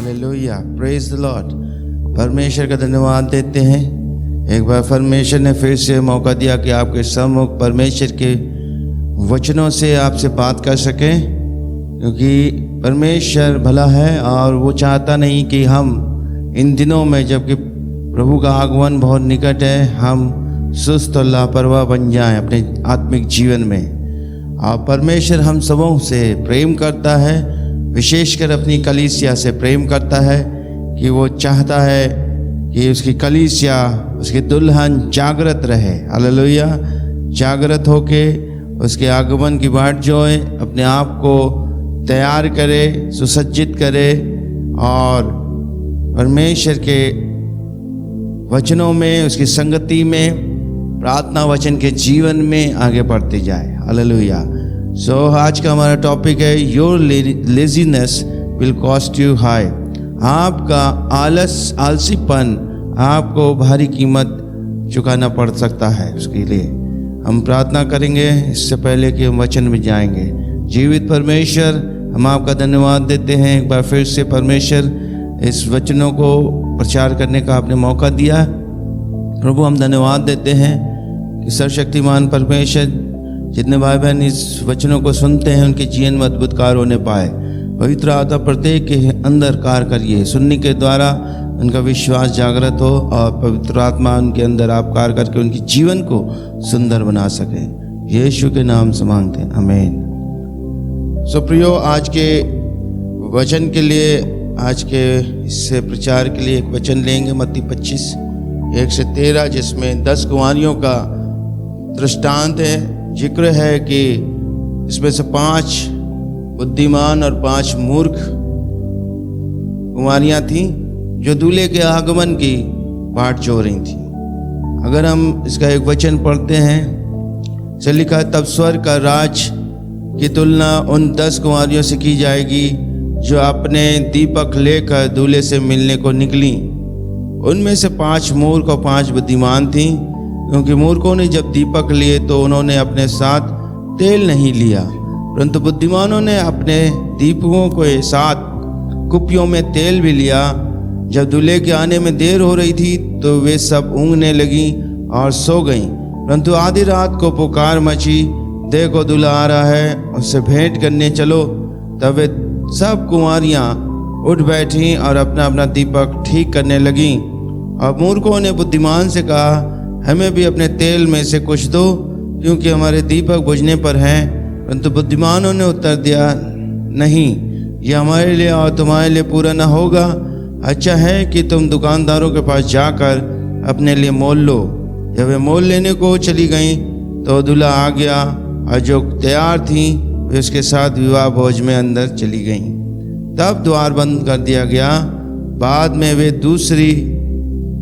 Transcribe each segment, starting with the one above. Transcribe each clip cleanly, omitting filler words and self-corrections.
Hallelujah, praise the Lord. परमेश्वर का धन्यवाद देते हैं। एक बार परमेश्वर ने फिर से मौका दिया कि आपके सम्मुख परमेश्वर के वचनों से आपसे बात कर सकें, क्योंकि परमेश्वर भला है और वो चाहता नहीं कि हम इन दिनों में, जबकि प्रभु का आगमन बहुत निकट है, हम सुस्त और लापरवाह बन जाएं अपने आत्मिक जीवन में। और परमेश्वर हम सबों से प्रेम करता है, विशेषकर अपनी कलीसिया से प्रेम करता है कि वो चाहता है कि उसकी कलीसिया, उसकी दुल्हन जागृत रहे। हालेलुया, जागृत होके उसके आगमन की बाट जोए, अपने आप को तैयार करे, सुसज्जित करे और परमेश्वर के वचनों में, उसकी संगति में, प्रार्थना वचन के जीवन में आगे बढ़ते जाए। हालेलुया। सो आज का हमारा टॉपिक है your laziness will cost you high. आपका आलसीपन आपको भारी कीमत चुकाना पड़ सकता है। उसके लिए हम प्रार्थना करेंगे इससे पहले कि हम वचन में जाएंगे। जीवित परमेश्वर, हम आपका धन्यवाद देते हैं एक बार फिर से परमेश्वर, इस वचनों को प्रचार करने का आपने मौका दिया। प्रभु, हम धन्यवाद देते हैं कि सर्वशक्तिमान परमेश्वर, जितने भाई बहन इस वचनों को सुनते हैं उनके जीवन में अद्भुत कार्य होने पाए। पवित्र आत्मा प्रत्येक के अंदर कार्य करिए, सुनने के द्वारा उनका विश्वास जागृत हो और पवित्र आत्मा उनके अंदर आप कार्य करके उनके जीवन को सुंदर बना सके। यीशु के नाम से मांगते हैं, आमीन। सो प्रियो, आज के वचन के लिए, आज के इससे प्रचार के लिए एक वचन लेंगे मत्ती 25:1-13, जिसमें 10 कुंवारियों का दृष्टांत है। जिक्र है कि इसमें से 5 बुद्धिमान और 5 मूर्ख कुंवारियां थीं जो दूल्हे के आगमन की बाट जो रही थी। अगर हम इसका एक वचन पढ़ते हैं, से लिखा है, तब स्वर्ग का राज की तुलना उन 10 कुंवारियों से की जाएगी जो अपने दीपक लेकर दूल्हे से मिलने को निकली। उनमें से 5 मूर्ख और 5 बुद्धिमान थीं, क्योंकि मूर्खों ने जब दीपक लिए तो उन्होंने अपने साथ तेल नहीं लिया, परंतु बुद्धिमानों ने अपने दीपकों के साथ कुपियों में तेल भी लिया। जब दूल्हे के आने में देर हो रही थी तो वे सब ऊँघने लगी और सो गईं। परंतु आधी रात को पुकार मची, देखो दूल्हा आ रहा है, उससे भेंट करने चलो। तब वे सब कुंवारियाँ उठ बैठीं और अपना अपना दीपक ठीक करने लगीं। और मूर्खों ने बुद्धिमान से कहा, हमें भी अपने तेल में से कुछ दो, क्योंकि हमारे दीपक बुझने पर हैं। परंतु बुद्धिमानों ने उत्तर दिया, नहीं, यह हमारे लिए और तुम्हारे लिए पूरा न होगा। अच्छा है कि तुम दुकानदारों के पास जाकर अपने लिए मोल लो। जब वे मोल लेने को चली गईं तो दूल्हा आ गया और जो तैयार थीं वे उसके साथ विवाह भोज में अंदर चली गईं। तब द्वार बंद कर दिया गया। बाद में वे दूसरी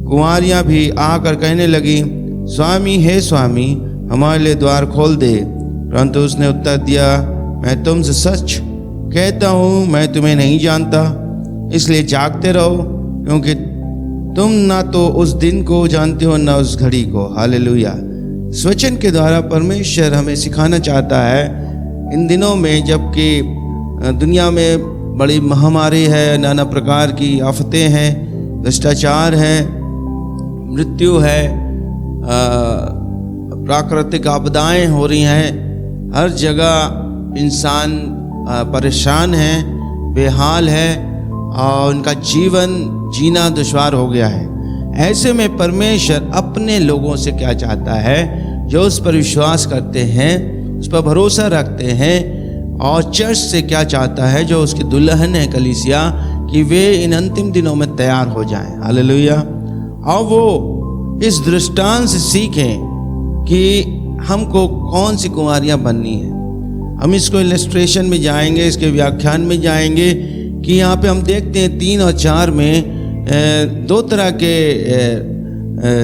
कुंवारियां भी आकर कहने लगी, स्वामी, हे स्वामी, हमारे लिए द्वार खोल दे। परंतु उसने उत्तर दिया, मैं तुमसे सच कहता हूँ, मैं तुम्हें नहीं जानता। इसलिए जागते रहो, क्योंकि तुम ना तो उस दिन को जानते हो ना उस घड़ी को। हालेलुया। इस वचन के द्वारा परमेश्वर हमें सिखाना चाहता है, इन दिनों में जबकि दुनिया में बड़ी महामारी है, नाना प्रकार की आफतें हैं, भ्रष्टाचार है, मृत्यु है, प्राकृतिक आपदाएं हो रही हैं, हर जगह इंसान परेशान है, बेहाल है और उनका जीवन जीना दुश्वार हो गया है। ऐसे में परमेश्वर अपने लोगों से क्या चाहता है, जो उस पर विश्वास करते हैं, उस पर भरोसा रखते हैं, और चर्च से क्या चाहता है, जो उसकी दुल्हन है कलीसिया, कि वे इन अंतिम दिनों में तैयार हो जाएं। हालेलुया। और वो इस दृष्टांत से सीखें कि हमको कौन सी कुंवारियाँ बननी है। हम इसको इलस्ट्रेशन में जाएंगे, इसके व्याख्यान में जाएंगे कि यहाँ पे हम देखते हैं 3 और 4 में 2 तरह के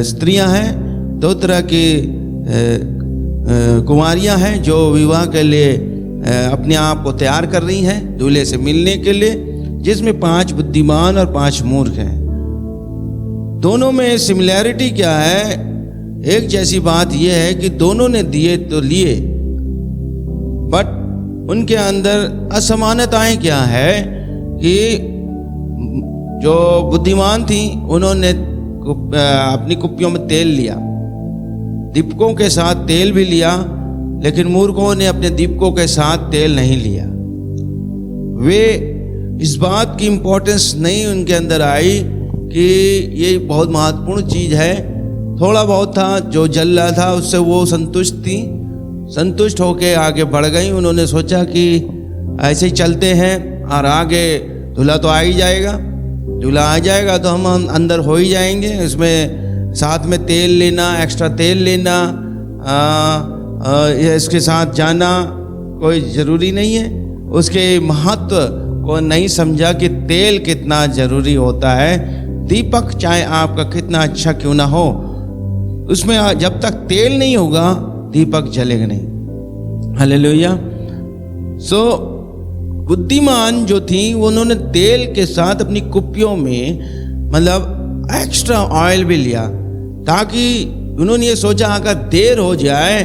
स्त्रियां हैं, 2 तरह की कुंवारियां हैं जो विवाह के लिए अपने आप को तैयार कर रही हैं दूल्हे से मिलने के लिए, जिसमें 5 बुद्धिमान और 5 मूर्ख हैं। दोनों में सिमिलैरिटी क्या है? एक जैसी बात यह है कि दोनों ने दिए तो लिए, बट उनके अंदर असमानताएं क्या है कि जो बुद्धिमान थी उन्होंने अपनी कुप्पियों में तेल लिया, दीपकों के साथ तेल भी लिया, लेकिन मूर्खों ने अपने दीपकों के साथ तेल नहीं लिया। वे इस बात की इम्पोर्टेंस नहीं उनके अंदर आई कि ये बहुत महत्वपूर्ण चीज़ है। थोड़ा बहुत था जो जल रहा था उससे वो संतुष्ट थी, संतुष्ट होकर आगे बढ़ गई। उन्होंने सोचा कि ऐसे ही चलते हैं और आगे दूल्हा तो आ ही जाएगा, दूल्हा आ जाएगा तो हम अंदर हो ही जाएंगे। इसमें साथ में तेल लेना, एक्स्ट्रा तेल लेना, इसके साथ जाना कोई ज़रूरी नहीं है। उसके महत्व को नहीं समझा कि तेल कितना ज़रूरी होता है। दीपक चाहे आपका कितना अच्छा क्यों ना हो, उसमें जब तक तेल नहीं होगा दीपक जलेगा नहीं। हालेलुया। सो बुद्धिमान जो थी उन्होंने तेल के साथ अपनी कुप्पियों में मतलब एक्स्ट्रा ऑयल भी लिया, ताकि उन्होंने ये सोचा अगर देर हो जाए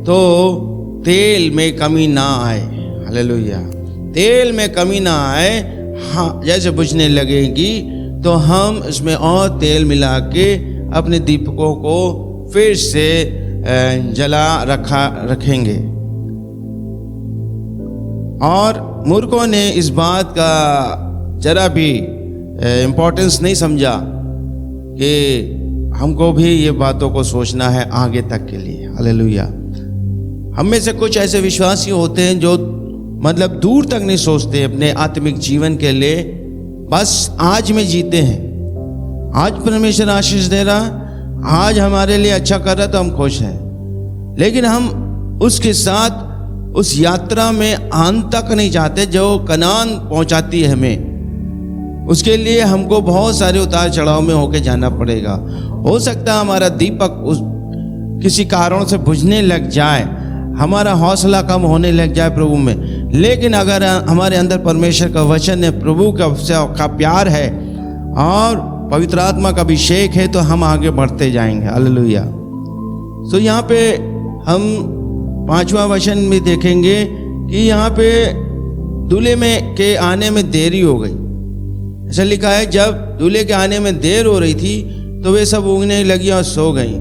तो तेल में कमी ना आए। हालेलुया। तेल में कमी ना आए, हाँ जैसे बुझने लगेगी तो हम इसमें और तेल मिला के अपने दीपकों को फिर से जला रखेंगे। और मूर्खों ने इस बात का जरा भी इम्पोर्टेंस नहीं समझा कि हमको भी ये बातों को सोचना है आगे तक के लिए। हालेलुया। हम में से कुछ ऐसे विश्वासी होते हैं जो मतलब दूर तक नहीं सोचते अपने आत्मिक जीवन के लिए, बस आज में जीते हैं। आज परमेश्वर आशीष दे रहा, आज हमारे लिए अच्छा कर रहा तो हम खुश हैं, लेकिन हम उसके साथ उस यात्रा में अंत तक नहीं जाते जो कनान पहुंचाती है हमें। उसके लिए हमको बहुत सारे उतार चढ़ाव में होके जाना पड़ेगा। हो सकता है हमारा दीपक उस किसी कारण से बुझने लग जाए, हमारा हौसला कम होने लग जाए प्रभु में, लेकिन अगर हमारे अंदर परमेश्वर का वचन है, प्रभु का प्यार है और पवित्र आत्मा का अभिषेक है तो हम आगे बढ़ते जाएंगे। हालेलुया। सो यहाँ पे हम 5वां वचन में देखेंगे कि यहाँ पे दूल्हे में के आने में देरी हो गई। ऐसा लिखा है, जब दूल्हे के आने में देर हो रही थी तो वे सब ऊँगने लगी और सो गई।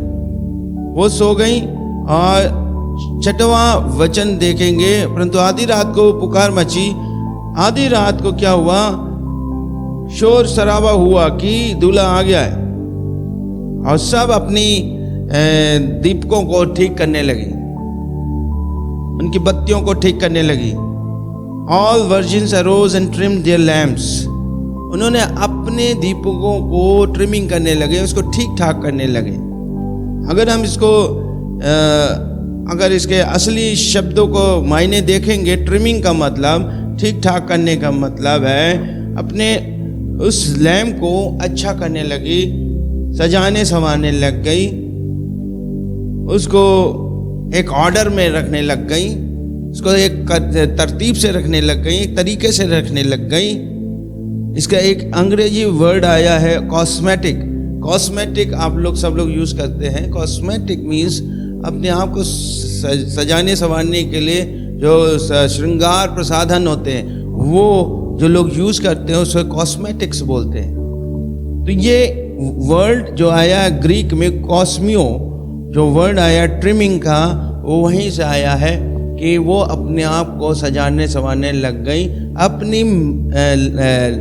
वो सो गई। और 6वां वचन देखेंगे, परंतु आधी रात को पुकार मची। आधी रात को क्या हुआ? शोर शराबा हुआ कि दूल्हा आ गया है, और सब अपनी दीपकों को ठीक करने लगी, उनकी बत्तियों को ठीक करने लगी। All virgins arose and trimmed their lamps. उन्होंने अपने दीपकों को ट्रिमिंग करने लगे, उसको ठीक ठाक करने लगे। अगर हम इसको अगर इसके असली शब्दों को मायने देखेंगे, ट्रिमिंग का मतलब, ठीक ठाक करने का मतलब है अपने उस लैम्प को अच्छा करने लगी, सजाने संवारने लग गई, उसको एक ऑर्डर में रखने लग गई, उसको एक तरतीब से रखने लग गई, एक तरीके से रखने लग गई। इसका एक अंग्रेजी वर्ड आया है कॉस्मेटिक। कॉस्मेटिक आप लोग सब लोग यूज़ करते हैं। कॉस्मेटिक मीन्स अपने आप को सजाने संवारने के लिए जो श्रृंगार प्रसाधन होते हैं, वो जो लोग यूज़ करते हैं उसको कॉस्मेटिक्स बोलते हैं। तो ये वर्ड जो आया ग्रीक में कॉस्मियो, जो वर्ड आया ट्रिमिंग का, वो वहीं से आया है कि वो अपने आप को सजाने संवारने लग गई, अपनी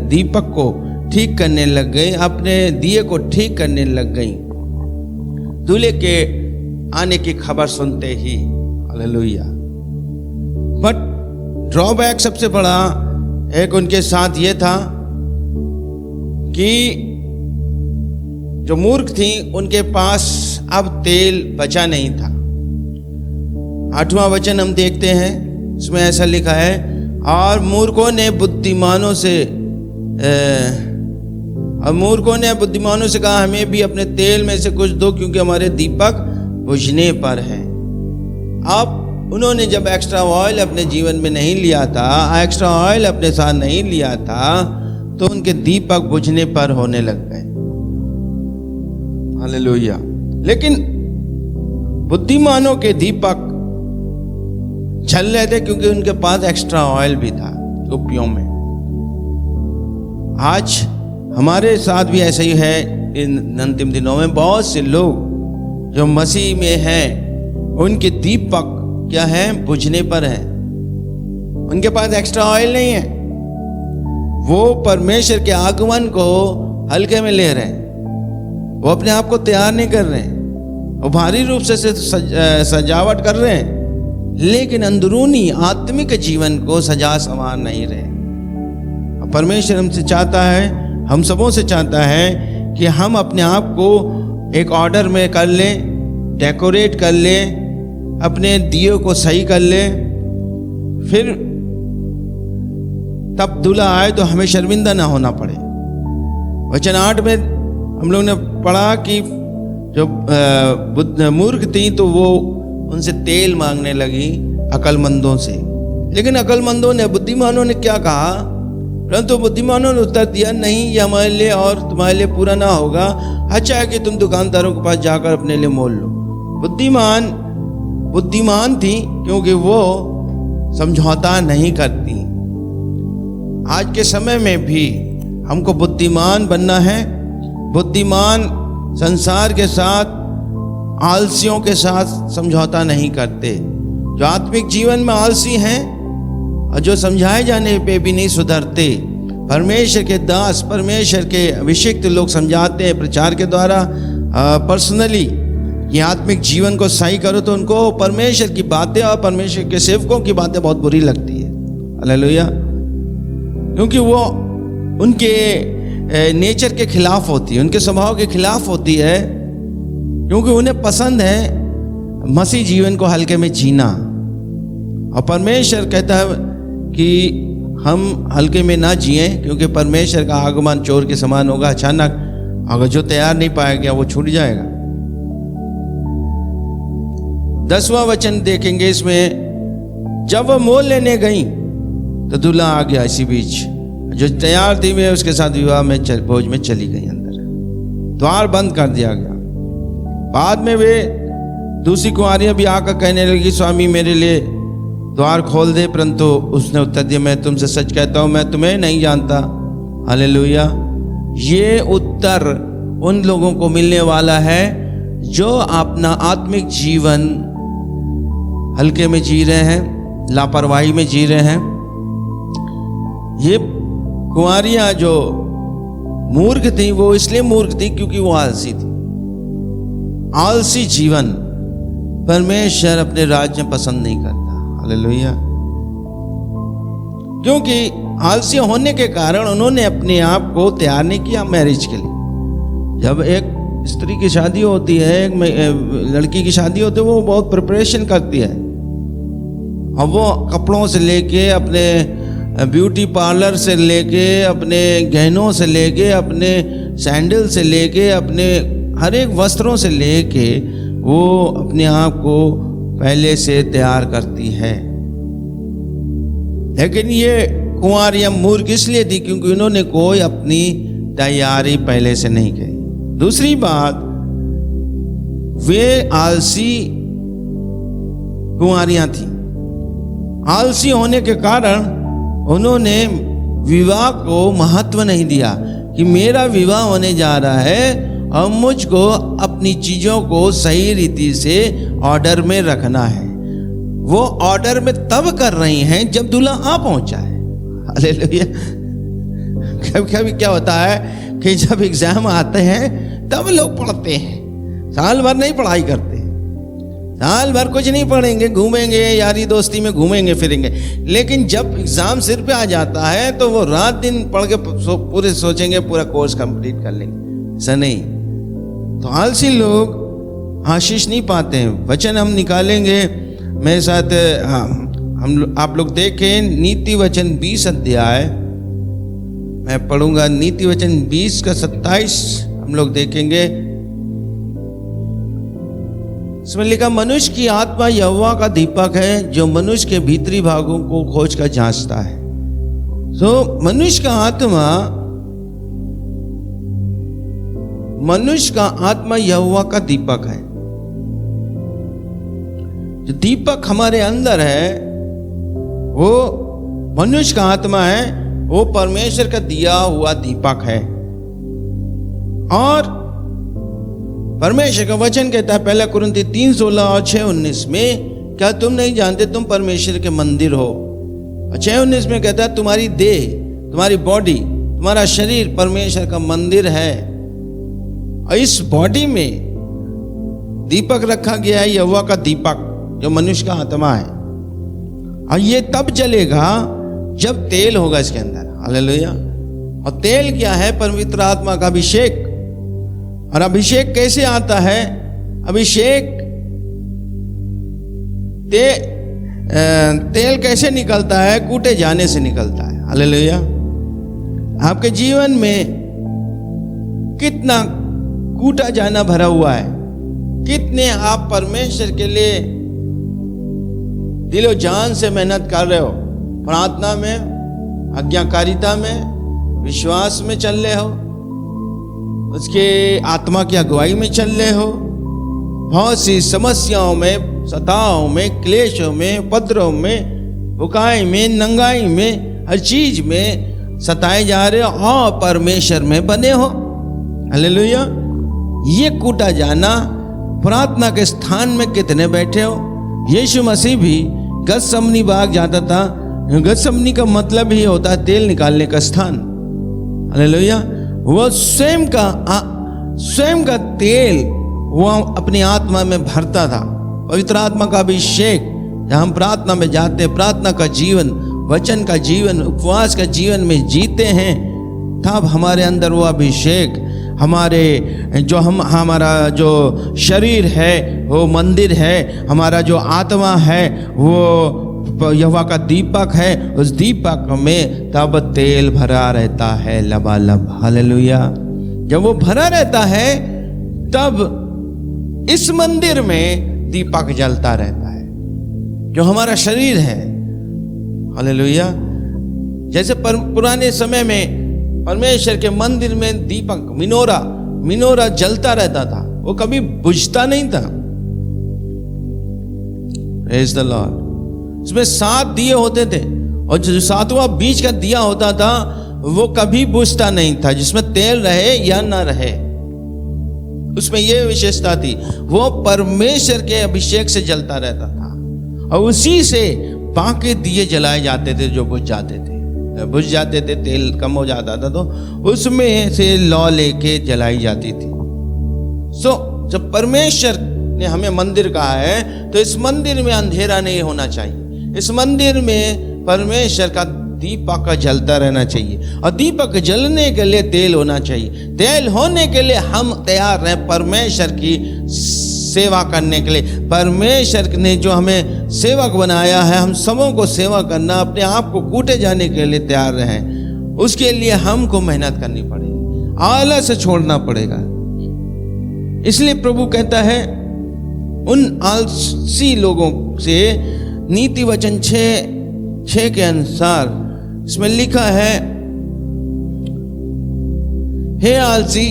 दीपक को ठीक करने लग गई, अपने दिए को ठीक करने लग गई दूल्हे के आने की खबर सुनते ही। हालेलुया। बट ड्रॉबैक सबसे बड़ा एक उनके साथ ये था कि जो मूर्ख थी उनके पास अब तेल बचा नहीं था। 8वां वचन हम देखते हैं, इसमें ऐसा लिखा है, और मूर्खों ने बुद्धिमानों से कहा, हमें भी अपने तेल में से कुछ दो, क्योंकि हमारे दीपक बुझने पर है। अब उन्होंने जब एक्स्ट्रा ऑयल अपने जीवन में नहीं लिया था, एक्स्ट्रा ऑयल अपने साथ नहीं लिया था, तो उनके दीपक बुझने पर होने लग गए। हालेलुया। लेकिन बुद्धिमानों के दीपक जल रहे थे क्योंकि उनके पास एक्स्ट्रा ऑयल भी था कुप्पियों में। आज हमारे साथ भी ऐसा ही है। इन अंतिम दिनों में बहुत से लोग जो मसीह में हैं, उनके दीपक क्या है, बुझने पर है। उनके पास एक्स्ट्रा ऑयल नहीं है। वो परमेश्वर के आगमन को हल्के में ले रहे हैं। वो अपने आप को तैयार नहीं कर रहे हैं। वो भारी रूप से सजावट कर रहे हैं, लेकिन अंदरूनी आत्मिक जीवन को सजा संवार नहीं रहे। परमेश्वर हमसे चाहता है, हम सबों से चाहता है कि हम अपने आप को एक ऑर्डर में कर लें, डेकोरेट कर लें, अपने दियों को सही कर लें, फिर तब दूल्हा आए तो हमें शर्मिंदा ना होना पड़े। वचन 8 में हम लोग ने पढ़ा कि जो मूर्ख थी तो वो उनसे तेल मांगने लगी अकलमंदों से, लेकिन अकलमंदों ने, बुद्धिमानों ने क्या कहा? परंतु बुद्धिमानों ने उत्तर दिया, नहीं, ये हमारे लिए और तुम्हारे लिए पूरा ना होगा। अच्छा है कि तुम दुकानदारों के पास जाकर अपने लिए मोल लो। बुद्धिमान थी क्योंकि वो समझौता नहीं करती। आज के समय में भी हमको बुद्धिमान बनना है। बुद्धिमान संसार के साथ, आलसियों के साथ समझौता नहीं करते। जो आत्मिक जीवन में आलसी हैं और जो समझाए जाने पे भी नहीं सुधरते। परमेश्वर के दास, परमेश्वर के अभिषिक्त लोग समझाते हैं प्रचार के द्वारा, पर्सनली ये आत्मिक जीवन को सही करो, तो उनको परमेश्वर की बातें और परमेश्वर के सेवकों की बातें बहुत बुरी लगती है। हालेलुया। क्योंकि वो उनके नेचर के खिलाफ होती है, उनके स्वभाव के खिलाफ होती है, क्योंकि उन्हें पसंद है मसीह जीवन को हल्के में जीना। और परमेश्वर कहता है कि हम हल्के में ना जिए, क्योंकि परमेश्वर का आगमन चोर के समान होगा अचानक। अगर जो तैयार नहीं पाएगा वो छूट जाएगा। 10वां वचन देखेंगे इसमें, जब वह मोल लेने गई तो दूल्हा आ गया। इसी बीच जो तैयार थी वे उसके साथ विवाह में भोज में चली गई अंदर। द्वार बंद कर दिया गया। बाद में वे दूसरी कुंवारियां भी आकर कहने लगी, स्वामी मेरे लिए द्वार खोल दे। परंतु उसने उत्तर दिया, मैं तुमसे सच कहता हूं, मैं तुम्हें नहीं जानता। हालेलुया। ये उत्तर उन लोगों को मिलने वाला है जो अपना आत्मिक जीवन हल्के में जी रहे हैं, लापरवाही में जी रहे हैं। ये कुंवारियां जो मूर्ख थी, वो इसलिए मूर्ख थी क्योंकि वो आलसी थी। आलसी जीवन परमेश्वर अपने राज्य में पसंद नहीं करता। हालेलुया। क्योंकि आलसी होने के कारण उन्होंने अपने आप को तैयार नहीं किया मैरिज के लिए। जब एक स्त्री की शादी होती है, एक लड़की की शादी होती है, वो बहुत प्रिपरेशन करती है। और वो कपड़ों से लेके, अपने ब्यूटी पार्लर से लेके, अपने गहनों से लेके, अपने सैंडल से लेके, अपने हर एक वस्त्रों से लेके वो अपने आप को पहले से तैयार करती है। लेकिन ये कुंवारियां मूर्ख इसलिए थी क्योंकि उन्होंने कोई अपनी तैयारी पहले से नहीं की। दूसरी बात, वे आलसी कुंवारियां थी। आलसी होने के कारण उन्होंने विवाह को महत्व नहीं दिया कि मेरा विवाह होने जा रहा है और मुझको अपनी चीजों को सही रीति से ऑर्डर में रखना है। वो ऑर्डर में तब कर रही हैं जब दूल्हा आ पहुंचा है। हालेलुया। कभी कभी क्या होता है कि जब एग्जाम आते हैं तब लोग पढ़ते हैं, साल भर नहीं पढ़ाई करते। साल भर कुछ नहीं पढ़ेंगे, घूमेंगे, यारी दोस्ती में घूमेंगे फिरेंगे, लेकिन जब एग्जाम सिर पे आ जाता है तो वो रात दिन पढ़ के पूरे सोचेंगे पूरा कोर्स कंप्लीट कर लेंगे। ऐसा नहीं। तो आलसी लोग आशीष नहीं पाते हैं। वचन हम निकालेंगे मेरे साथ। आप लोग देखें नीति वचन 20 अध्याय, मैं पढ़ूंगा नीति वचन 20 का 27 हम लोग देखेंगे। इसमें लिखा, मनुष्य की आत्मा यहोवा का दीपक है जो मनुष्य के भीतरी भागों को खोज कर जांचता है। मनुष्य का आत्मा यहोवा का दीपक है। जो दीपक हमारे अंदर है वो मनुष्य का आत्मा है, वो परमेश्वर का दिया हुआ दीपक है। और परमेश्वर का वचन कहता है 1 कुरिन्थी 3:16 और 6:19 में, क्या तुम नहीं जानते तुम परमेश्वर के मंदिर हो? और 6:19 में कहता है तुम्हारी देह, तुम्हारी बॉडी, तुम्हारा शरीर परमेश्वर का मंदिर है। और इस बॉडी में दीपक रखा गया है, यहोवा का दीपक जो मनुष्य का आत्मा है। और ये तब जलेगा जब तेल होगा इसके अंदर। हालेलुया। और तेल क्या है? पवित्र आत्मा का अभिषेक। और अभिषेक कैसे आता है? अभिषेक तेल कैसे निकलता है? कूटे जाने से निकलता है। हालेलुया। आपके जीवन में कितना कूटा जाना भरा हुआ है, कितने आप परमेश्वर के लिए दिलो जान से मेहनत कर रहे हो, प्रार्थना में, आज्ञाकारिता में, विश्वास में चल रहे हो, उसके आत्मा की अगुवाई में चल रहे हो, बहुत सी समस्याओं में, सताओं में, क्लेशों में, उपद्रव में, बुकाई में, नंगाई में, हर चीज में सताए जा रहे हो और परमेश्वर में बने हो। हालेलुया। ये कूटा जाना, प्रार्थना के स्थान में कितने बैठे हो? यीशु मसीह भी गतसमनी बाग जाता था। गतसमनी का मतलब ही होता है तेल निकालने का स्थान। हालेलुया। वो स्वयं का तेल वो अपनी आत्मा में भरता था। पवित्र आत्मा का अभिषेक, जब हम प्रार्थना में जाते, प्रार्थना का जीवन, वचन का जीवन, उपवास का जीवन में जीते हैं, तब हमारे अंदर वो अभिषेक, हमारा जो शरीर है वो मंदिर है, हमारा जो आत्मा है वो यहोवा का दीपक है, उस दीपक में तब तेल भरा रहता है लबालब। हालेलुया। जब वो भरा रहता है तब इस मंदिर में दीपक जलता रहता है, जो हमारा शरीर है। हालेलुया। जैसे पुराने समय में परमेश्वर के मंदिर में दीपक, मिनोरा जलता रहता था, वो कभी बुझता नहीं था। Praise the Lord. उसमें 7 दिए होते थे और जो 7वां बीच का दिया होता था वो कभी बुझता नहीं था, जिसमें तेल रहे या ना रहे। उसमें यह विशेषता थी, वो परमेश्वर के अभिषेक से जलता रहता था और उसी से बाकी दिए जलाए जाते थे जो बुझ जाते थे। तेल कम हो जाता था तो उसमें से लौ लेके जलाई जाती थी। जब परमेश्वर ने हमें मंदिर कहा है तो इस मंदिर में अंधेरा नहीं होना चाहिए। इस मंदिर में परमेश्वर का दीपक जलता रहना चाहिए और दीपक जलने के लिए तेल होना चाहिए। तेल होने के लिए हम तैयार हैं परमेश्वर की सेवा करने के लिए। परमेश्वर ने जो हमें सेवक बनाया है, हम सबों को सेवा करना, अपने आप को कूटे जाने के लिए तैयार रहें। उसके लिए हमको मेहनत करनी पड़ेगी, आलस छोड़ना पड़ेगा। इसलिए प्रभु कहता है उन आलसी लोगों से, नीति वचन 6 के अनुसार इसमें लिखा है, हे आलसी,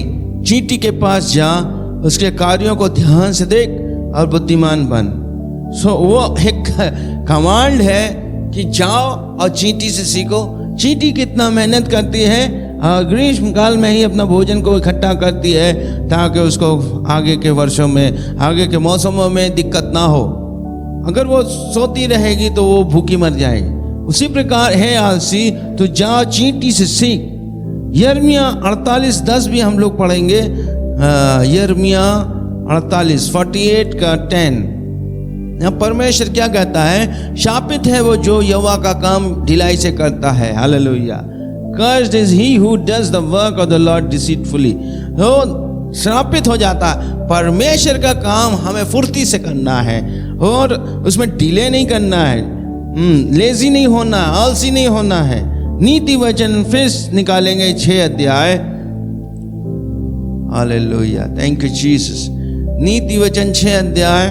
चींटी के पास जा, उसके कार्यों को ध्यान से देख और बुद्धिमान बन। वो एक कमांड है कि जाओ और चींटी से सीखो। चींटी कितना मेहनत करती है, ग्रीष्म काल में ही अपना भोजन को इकट्ठा करती है ताकि उसको आगे के वर्षों में, आगे के मौसमों में दिक्कत ना हो। अगर वो सोती रहेगी तो वो भूखी मर जाएगी। उसी प्रकार है आलसी, तो जा चींटी से सीख। यिर्मयाह 48:10 भी हम लोग पढ़ेंगे। यिर्मयाह 48 का 10। यहाँ परमेश्वर क्या कहता है? शापित है वो जो यहोवा का काम ढिलाई से करता है। Hallelujah. Cursed is he who does the work of the Lord deceitfully। तो श्रापित हो जाता। परमेश्वर का काम हमें फुर्ती से करना है और उसमें डिले नहीं करना है, लेजी नहीं होना, आलसी नहीं होना है। नीति वचन फिर निकालेंगे 6 अध्याय। Hallelujah, thank you Jesus. नीति वचन 6 अध्याय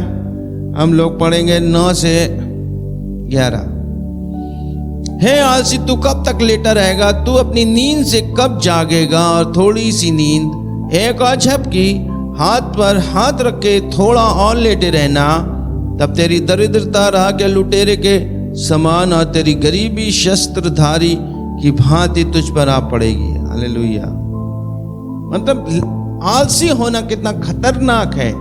हम लोग पढ़ेंगे 9 से 11। हे आलसी, तू कब तक लेटा रहेगा? तू अपनी नींद से कब जागेगा? और थोड़ी सी नींद, एक और झपकी, हाथ पर हाथ रख के थोड़ा और लेटे रहना, तब तेरी दरिद्रता राह के लुटेरे के समान और तेरी गरीबी शस्त्रधारी की भांति तुझ पर आ पड़ेगी। हालेलुया। मतलब आलसी होना कितना खतरनाक है।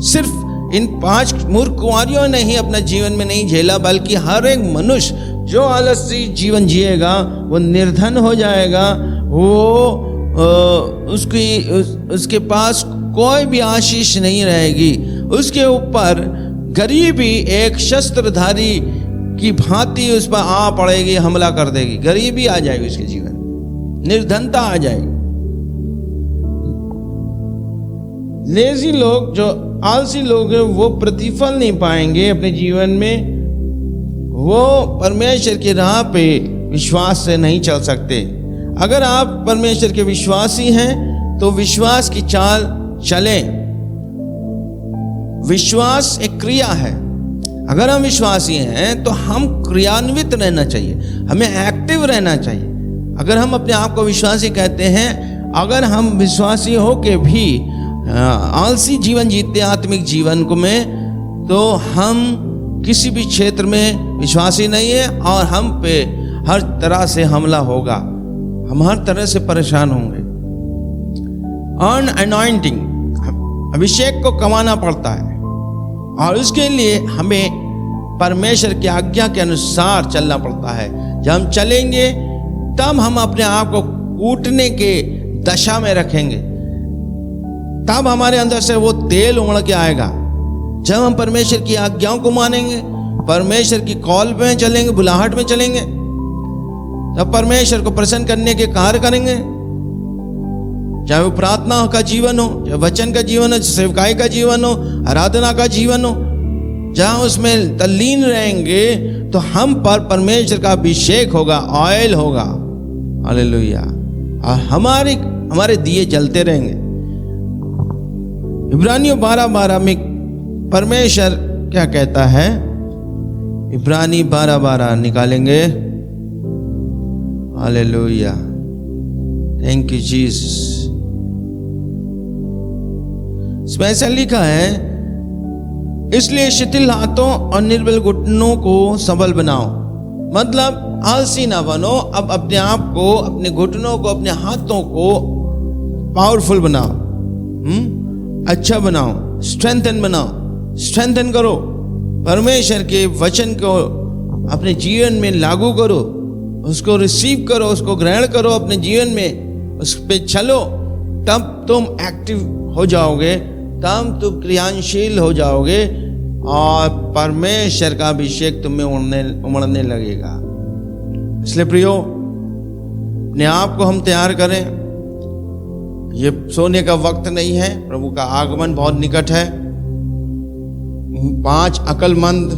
सिर्फ इन 5 मूर्ख कुंवारियों ने ही अपना जीवन में नहीं झेला, बल्कि हर एक मनुष्य जो आलसी जीवन जिएगा वो निर्धन हो जाएगा। वो उसके पास कोई भी आशीष नहीं रहेगी। उसके ऊपर गरीबी एक शस्त्रधारी की भांति उस पर आ पड़ेगी, हमला कर देगी। गरीबी आ जाएगी उसके जीवन, निर्धनता आ जाएगी। लेजी लोग, जो आलसी लोग हैं, वो प्रतिफल नहीं पाएंगे अपने जीवन में। वो परमेश्वर की राह पे विश्वास से नहीं चल सकते। अगर आप परमेश्वर के विश्वासी हैं तो विश्वास की चाल चलें। विश्वास एक क्रिया है। अगर हम विश्वासी हैं तो हम क्रियान्वित रहना चाहिए, हमें एक्टिव रहना चाहिए। अगर हम अपने आप को विश्वासी कहते हैं, अगर हम विश्वासी हो के भी आलसी जीवन जीते आत्मिक जीवन को में, तो हम किसी भी क्षेत्र में विश्वासी नहीं है और हम पे हर तरह से हमला होगा, हम हर तरह से परेशान होंगे। अर्न अनॉइंटिंग, अभिषेक को कमाना पड़ता है और उसके लिए हमें परमेश्वर की आज्ञा के अनुसार चलना पड़ता है। जब हम चलेंगे तब हम अपने आप को कूटने के दशा में रखेंगे, तब हमारे अंदर से वो तेल उमड़ के आएगा। जब हम परमेश्वर की आज्ञाओं को मानेंगे, परमेश्वर की कॉल में चलेंगे, बुलाहट में चलेंगे, तब परमेश्वर को प्रसन्न करने के कार्य करेंगे। चाहे वो प्रार्थना का जीवन हो, चाहे वचन का जीवन हो, सेवकाई का जीवन हो, आराधना का जीवन हो, जहां उसमें तल्लीन रहेंगे तो हम पर परमेश्वर का अभिषेक होगा, ऑयल होगा। हालेलुया। और हमारे दिए जलते रहेंगे। इब्रानियों 12:12 में परमेश्वर क्या कहता है? इब्रानी 12:12 निकालेंगे। Hallelujah, thank you Jesus. इसमें ऐसा लिखा है, इसलिए शिथिल हाथों और निर्बल घुटनों को सबल बनाओ। मतलब आलसी ना बनो, अब अपने आप को, अपने घुटनों को, अपने हाथों को पावरफुल बनाओ, अच्छा बनाओ, स्ट्रेंथन बनाओ, स्ट्रेंथन करो। परमेश्वर के वचन को अपने जीवन में लागू करो, उसको रिसीव करो, उसको ग्रहण करो अपने जीवन में, उस पे चलो। तब तुम एक्टिव हो जाओगे, तब तुम क्रियाशील हो जाओगे और परमेश्वर का अभिषेक तुम्हें उमड़ने लगेगा। इसलिए प्रियो, अपने आप को हम तैयार करें। ये सोने का वक्त नहीं है, प्रभु का आगमन बहुत निकट है। 5 अक्लमंद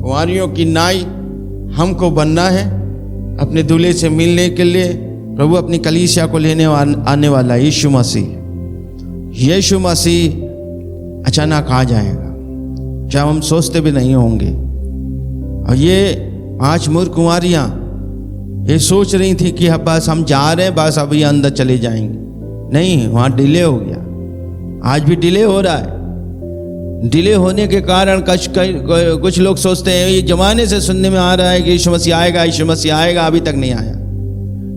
कुंवारियों की नाई हमको बनना है अपने दूल्हे से मिलने के लिए। प्रभु अपनी कलीसिया को लेने आने वाला यीशु मसीह अचानक आ जाएगा, जब हम सोचते भी नहीं होंगे। और ये 5 मूर्ख कुंवारियां ये सोच रही थी कि अब बस हम जा रहे हैं, बस अभी अंदर चले जाएंगे। नहीं, वहाँ डिले हो गया। आज भी डिले हो रहा है। डिले होने के कारण कुछ लोग सोचते हैं, ये जमाने से सुनने में आ रहा है कि यीशु मसीह आएगा, यीशु मसीह आएगा, अभी तक नहीं आया।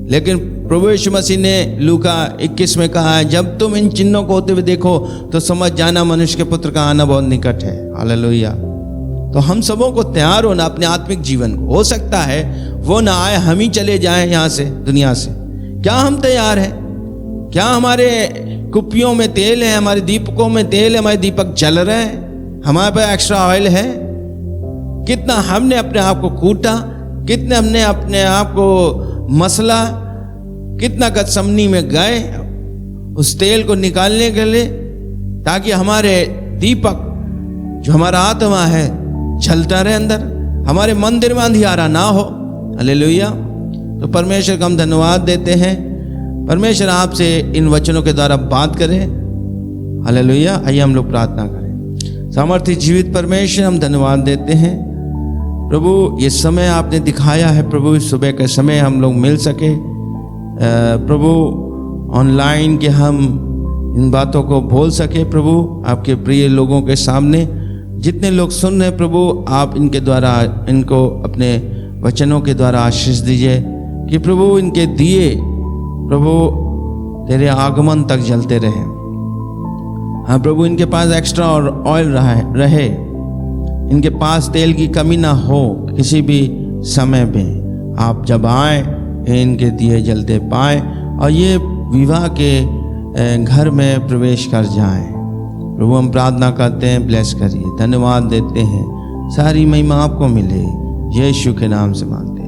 लेकिन प्रभु यीशु मसीह ने लूका 21 में कहा है, जब तुम इन चिन्हों को होते हुए देखो तो समझ जाना मनुष्य के पुत्र का आना बहुत निकट है। हालेलुया। तो हम सबों को तैयार होना अपने आत्मिक जीवन को। हो सकता है वो ना आए, हम ही चले जाएं यहाँ से, दुनिया से। क्या हम तैयार हैं? क्या हमारे कुप्पियों में तेल है, हमारे दीपकों में तेल है, हमारे दीपक जल रहे हैं, हमारे पास एक्स्ट्रा ऑयल है? कितना हमने अपने आप को कूटा, कितने हमने अपने आप को मसला, कितना गतसमनी में गए उस तेल को निकालने के लिए, ताकि हमारे दीपक जो हमारा आत्मा है जलता रहे अंदर, हमारे मंदिर में अंधियारा ना हो। हालेलुया। तो परमेश्वर का हम धन्यवाद देते हैं। परमेश्वर आपसे इन वचनों के द्वारा बात करें। हालेलुया। आइए हम लोग प्रार्थना करें। सामर्थ्य जीवित परमेश्वर, हम धन्यवाद देते हैं प्रभु, ये समय आपने दिखाया है प्रभु, सुबह के समय हम लोग मिल सके प्रभु, ऑनलाइन के हम इन बातों को बोल सके प्रभु, आपके प्रिय लोगों के सामने। जितने लोग सुन रहे हैं प्रभु, आप इनके द्वारा, इनको अपने वचनों के द्वारा आशीष दीजिए कि प्रभु इनके दिए प्रभु तेरे आगमन तक जलते रहे। हाँ प्रभु, इनके पास एक्स्ट्रा और ऑयल रहे, इनके पास तेल की कमी ना हो किसी भी समय में। आप जब आए इनके दिए जलते पाए और ये विवाह के घर में प्रवेश कर जाएं। प्रभु हम प्रार्थना करते हैं, ब्लेस करिए, धन्यवाद देते हैं, सारी महिमा आपको मिले, यीशु के नाम से मांगते हैं।